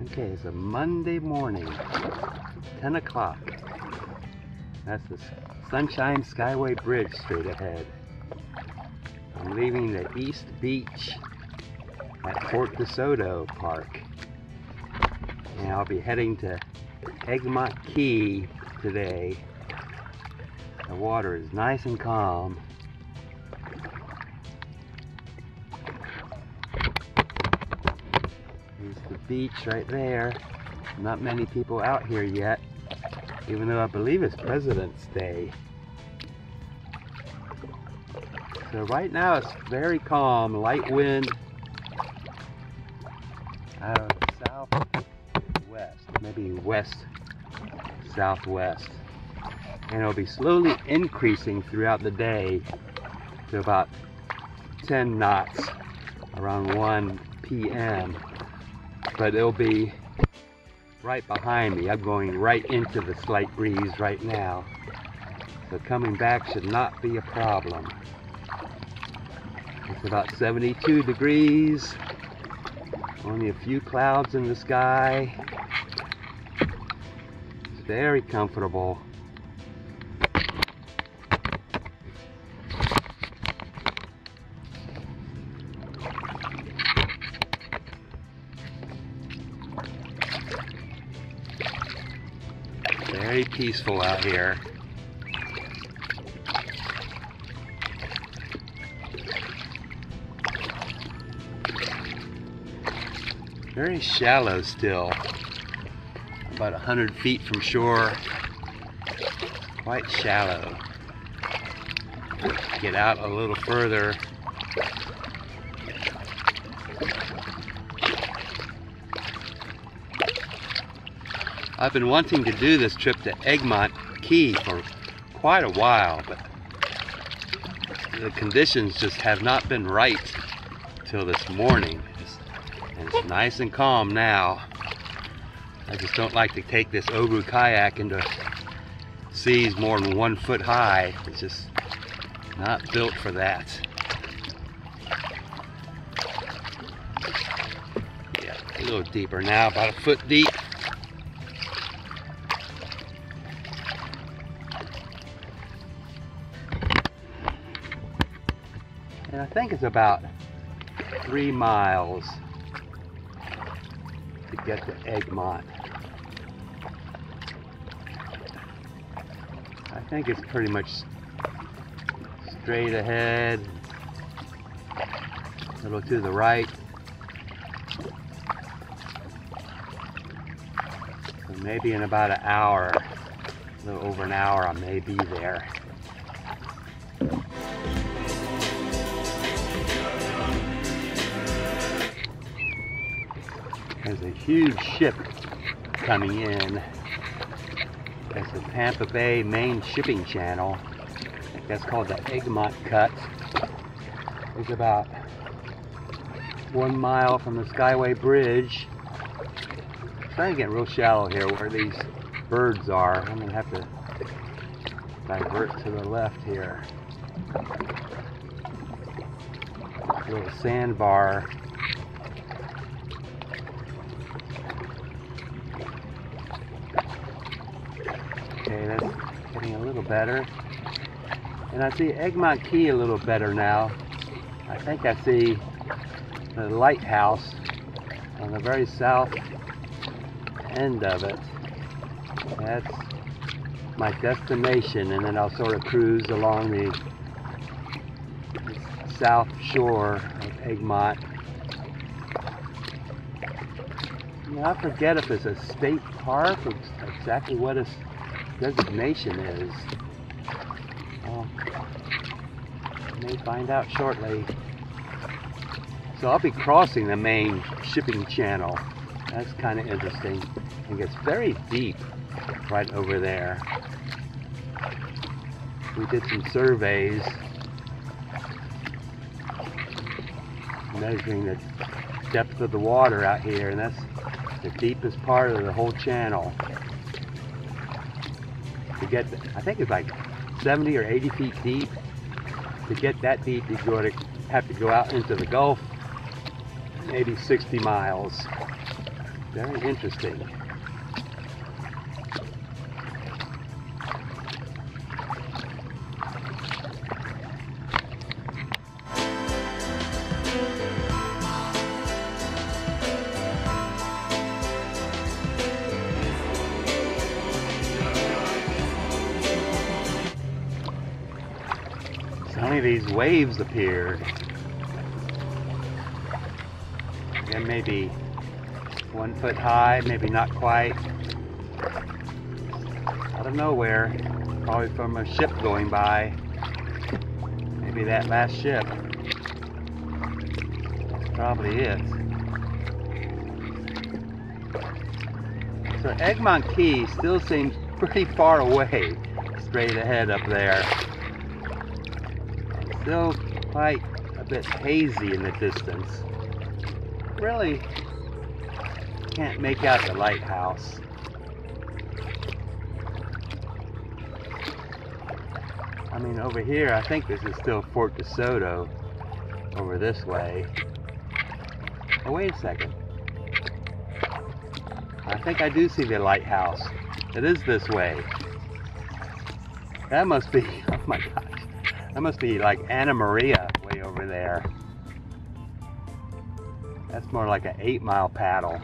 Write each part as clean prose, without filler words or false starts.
Okay, it's a Monday morning, 10 o'clock. That's the Sunshine Skyway Bridge straight ahead. I'm leaving the East Beach at Fort DeSoto Park. And I'll be heading to Egmont Key today. The water is nice and calm. There's the beach right there. Not many people out here yet, even though I believe it's President's Day. So right now it's very calm, light wind out of the southwest, maybe west southwest. And it'll be slowly increasing throughout the day to about 10 knots around 1 p.m. But it'll be right behind me. I'm going right into the slight breeze right now. So coming back should not be a problem. It's about 72 degrees. Only a few clouds in the sky. It's very comfortable. Very peaceful out here. Very shallow still. About 100 feet from shore. Quite shallow. Get out a little further. I've been wanting to do this trip to Egmont Key for quite a while, but the conditions just have not been right till this morning. And it's nice and calm now. I just don't like to take this Obu kayak into seas more than 1 foot high. It's just not built for that. Yeah, a little deeper now, about a foot deep. And I think it's about 3 miles to get to Egmont. I think it's pretty much straight ahead, a little to the right. So maybe in about an hour, a little over an hour, I may be there. There's a huge ship coming in. That's the Tampa Bay main shipping channel. I think that's called the Egmont Cut. It's about 1 mile from the Skyway Bridge. It's starting to get real shallow here where these birds are. I'm going to have to divert to the left here. A little sandbar. Okay, that's getting a little better. And I see Egmont Key a little better now. I think I see the lighthouse on the very south end of it. That's my destination, and then I'll sort of cruise along the south shore of Egmont. I forget if it's a state park or exactly what its designation is. Well, I may find out shortly. So I'll be crossing the main shipping channel. That's kind of interesting. It gets very deep right over there. We did some surveys measuring the depth of the water out here, and that's the deepest part of the whole channel. To get, I think it's like 70 or 80 feet deep. To get that deep, you're going to have to go out into the Gulf, maybe 60 miles. Very interesting. Only these waves appeared. Again, maybe 1 foot high, maybe not quite. Out of nowhere, probably from a ship going by. Maybe that last ship. That's probably it. So Egmont Key still seems pretty far away, straight ahead up there. Still quite a bit hazy in the distance. Really can't make out the lighthouse. I mean, over here, I think this is still Fort DeSoto over this way. Oh, wait a second. I think I do see the lighthouse. It is this way. That must be, oh my gosh. That must be like Anna Maria way over there. That's more like an 8-mile paddle.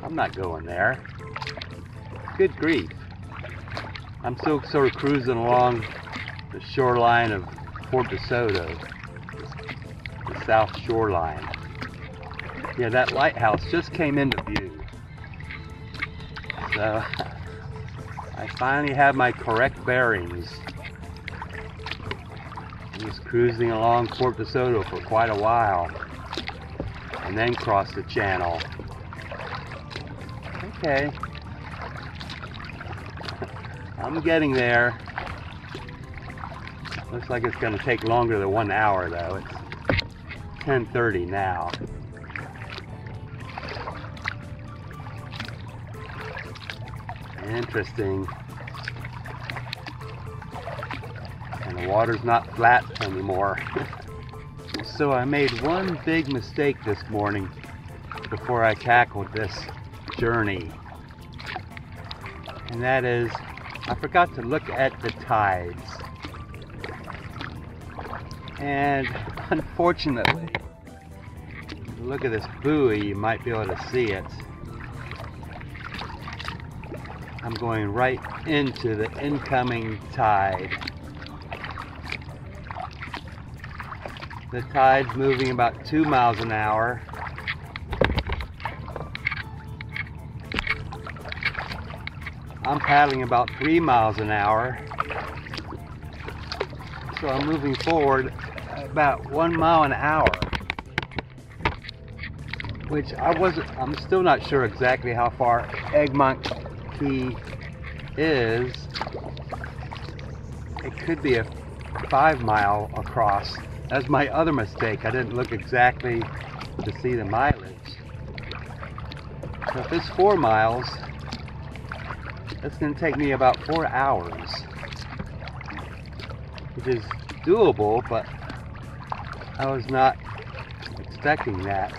I'm not going there. Good grief. I'm still sort of cruising along the shoreline of Fort DeSoto. The south shoreline. Yeah, that lighthouse just came into view. So, I finally have my correct bearings. Just cruising along Fort DeSoto for quite a while and then cross the channel. Okay. I'm getting there. Looks like it's going to take longer than 1 hour though. It's 10:30 now. Interesting. And the water's not flat anymore. So I made one big mistake this morning before I tackled this journey. And that is, I forgot to look at the tides. And unfortunately, look at this buoy, you might be able to see it. I'm going right into the incoming tide. The tide's moving about 2 miles an hour. I'm paddling about 3 miles an hour. So I'm moving forward about 1 mile an hour. Which I'm still not sure exactly how far Egmont Key is. It could be a 5 mile across. That's my other mistake. I didn't look exactly to see the mileage. So if it's 4 miles, it's going to take me about 4 hours. Which is doable, but I was not expecting that.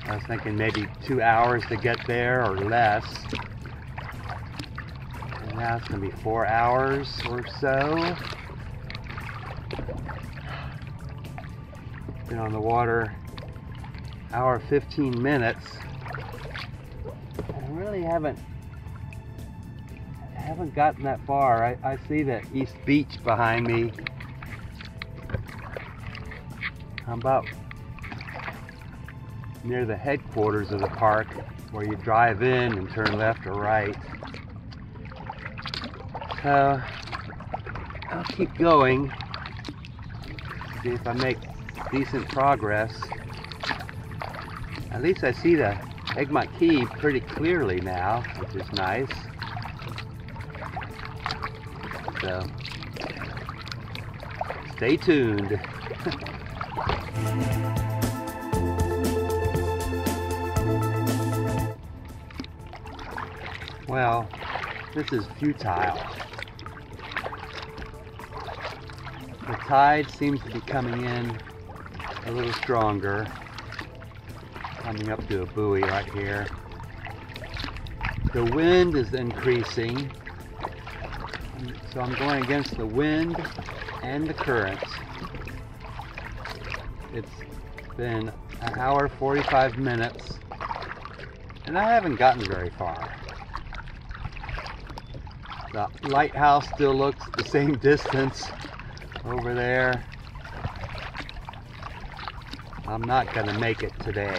I was thinking maybe 2 hours to get there or less. And now it's going to be 4 hours or so. Been on the water hour 15 minutes. I really haven't gotten that far. I see the East Beach behind me. I'm about near the headquarters of the park where you drive in and turn left or right. So I'll keep going, see if I make decent progress. At least I see the Egmont Key pretty clearly now, which is nice. So stay tuned. Well, this is futile. The tide seems to be coming in a little stronger. Coming up to a buoy right here. The wind is increasing, so I'm going against the wind and the currents. It's been an hour 45 minutes and I haven't gotten very far. The lighthouse still looks the same distance over there. I'm not going to make it today.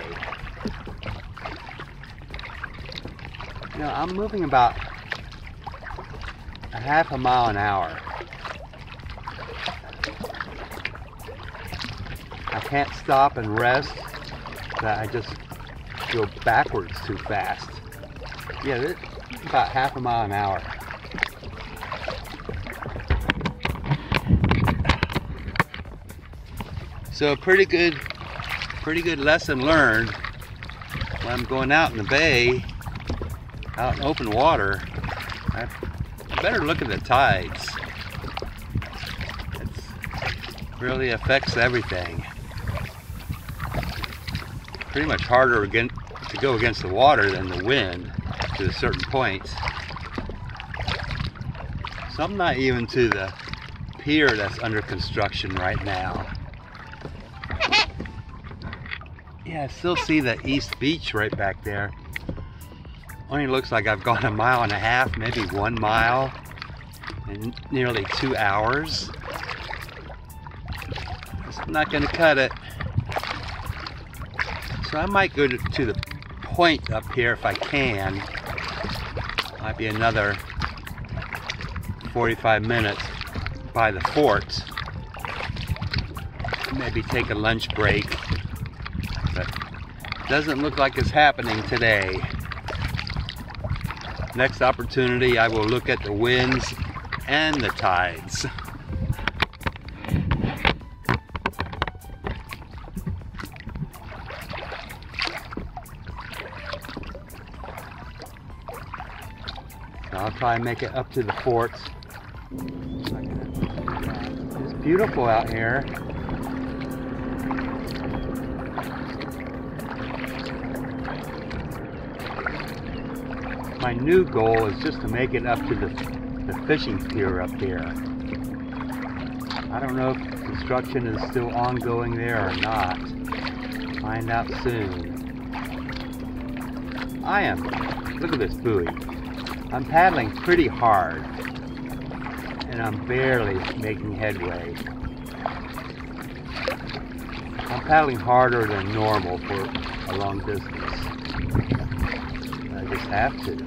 You know, I'm moving about a half a mile an hour. I can't stop and rest, but I just go backwards too fast. Yeah, it's about half a mile an hour. So pretty good lesson learned when I'm going out in the bay, out in open water. I better look at the tides. It really affects everything. Pretty much harder to go against the water than the wind to a certain point. So I'm not even to the pier that's under construction right now. Yeah, I still see the East Beach right back there. Only looks like I've gone a mile and a half, maybe 1 mile in nearly 2 hours. It's not going to cut it. So I might go to the point up here if I can. Might be another 45 minutes by the fort. Maybe take a lunch break. But it doesn't look like it's happening today. Next opportunity, I will look at the winds and the tides. So I'll try and make it up to the fort. It's beautiful out here. My new goal is just to make it up to the fishing pier up here. I don't know if construction is still ongoing there or not. Find out soon. Look at this buoy. I'm paddling pretty hard and I'm barely making headway. I'm paddling harder than normal for a long distance. I just have to.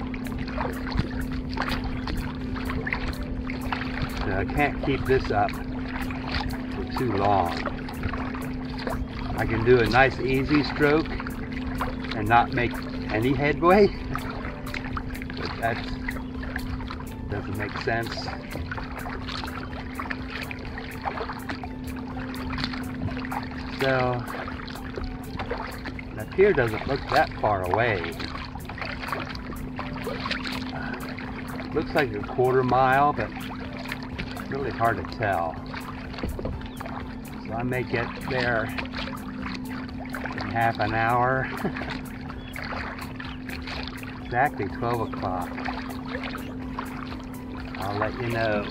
So I can't keep this up for too long. I can do a nice easy stroke and not make any headway, but that doesn't make sense. So the pier doesn't look that far away. Looks like a 1/4 mile, but it's really hard to tell. So I may get there in half an hour. Exactly 12 o'clock. I'll let you know.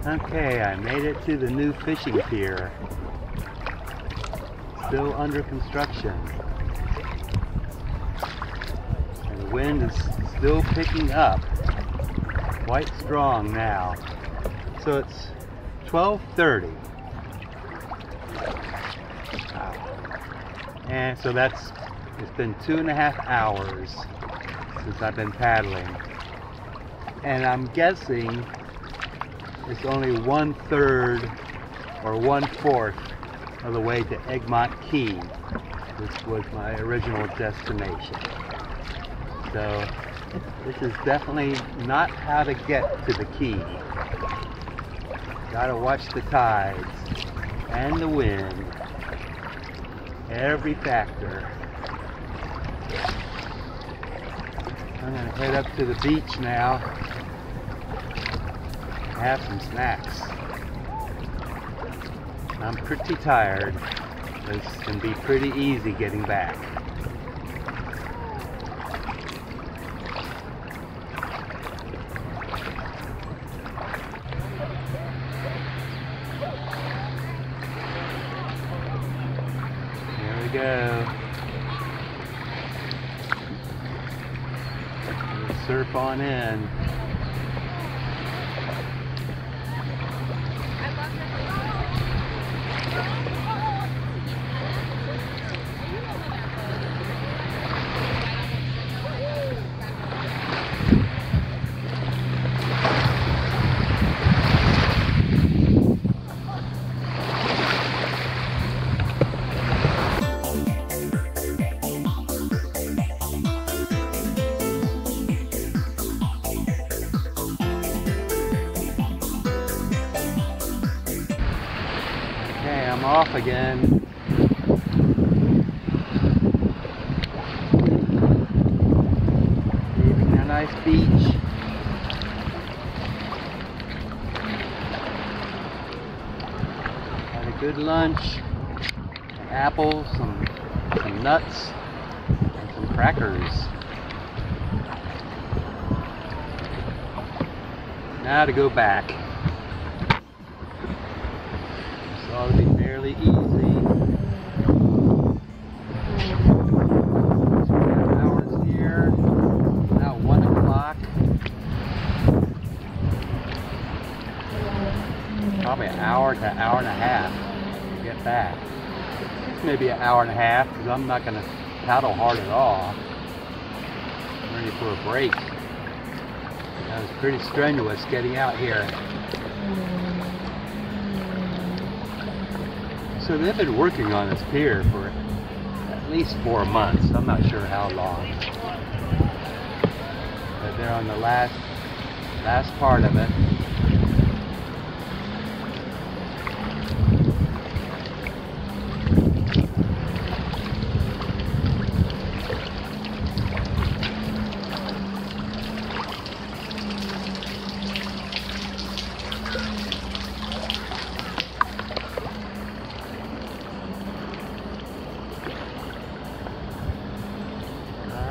Okay, I made it to the new fishing pier. Still under construction. And the wind is still picking up. Quite strong now. So it's 12:30. Wow. And so it's been 2.5 hours since I've been paddling. And I'm guessing it's only 1/3 or 1/4 of the way to Egmont Key, which was my original destination. So this is definitely not how to get to the key. Gotta watch the tides and the wind, every factor. I'm gonna head up to the beach now. Have some snacks. I'm pretty tired. This can be pretty easy getting back. Here we go. Surf on in. Okay, I'm off again. Leaving a nice beach. Had a good lunch. Some apples, some nuts, and some crackers. Now to go back. Ought to be fairly easy. 2 hours here. Now 1 o'clock. Probably an hour to an hour and a half to get back. Maybe an hour and a half because I'm not going to paddle hard at all. I'm ready for a break. That was pretty strenuous getting out here. So they've been working on this pier for at least 4 months. I'm not sure how long. But they're on the last part of it.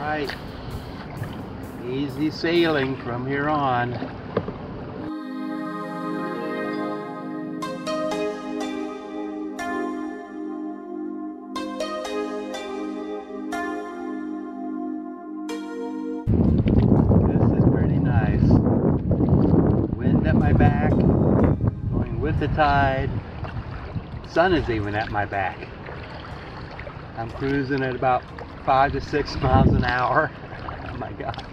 Alright, easy sailing from here on. This is pretty nice. Wind at my back, going with the tide. Sun is even at my back. I'm cruising at about 5 to 6 miles an hour. Oh my God.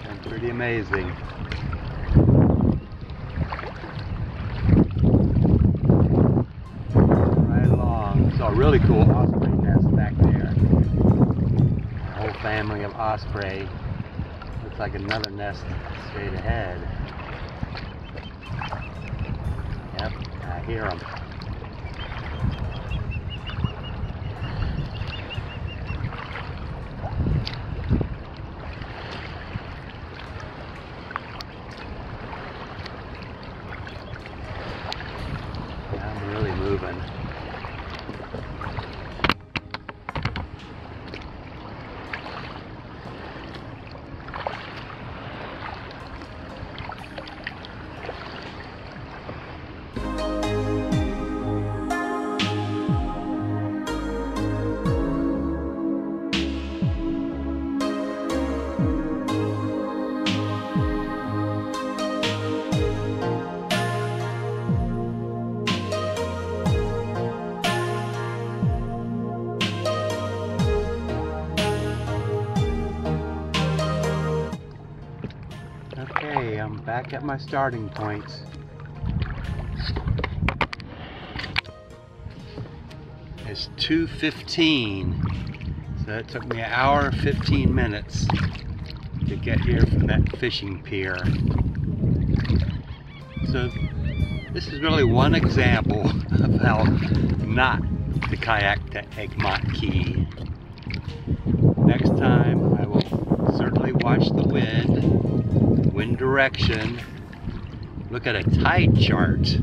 That's pretty amazing. Right along. Saw a really cool osprey nest back there. A whole family of osprey. Looks like another nest straight ahead. Yep, I hear them. I'm really moving. Okay, I'm back at my starting point. It's 2:15, so it took me an hour 15 minutes to get here from that fishing pier. So this is really one example of how not to kayak to Egmont Key. Next time I will certainly watch the wind direction, look at a tide chart,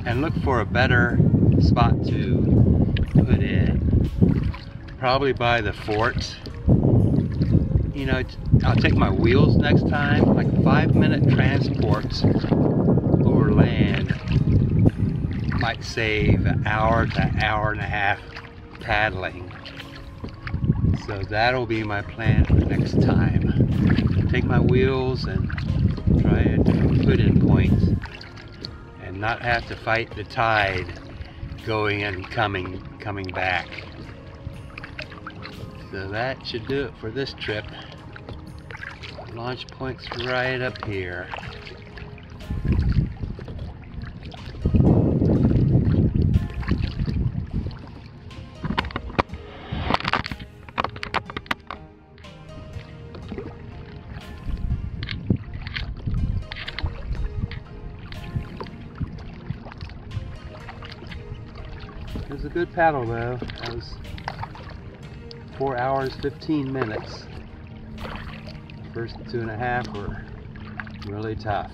and look for a better spot to put in. Probably by the fort. You know, I'll take my wheels next time. Like 5-minute transports over land might save an hour to hour and a half paddling. So that'll be my plan for next time. Take my wheels and try a different put-in point and not have to fight the tide going and coming back. So that should do it for this trip. Launch point's right up here. It was a good paddle though. That was 4 hours, 15 minutes. The first 2.5 were really tough.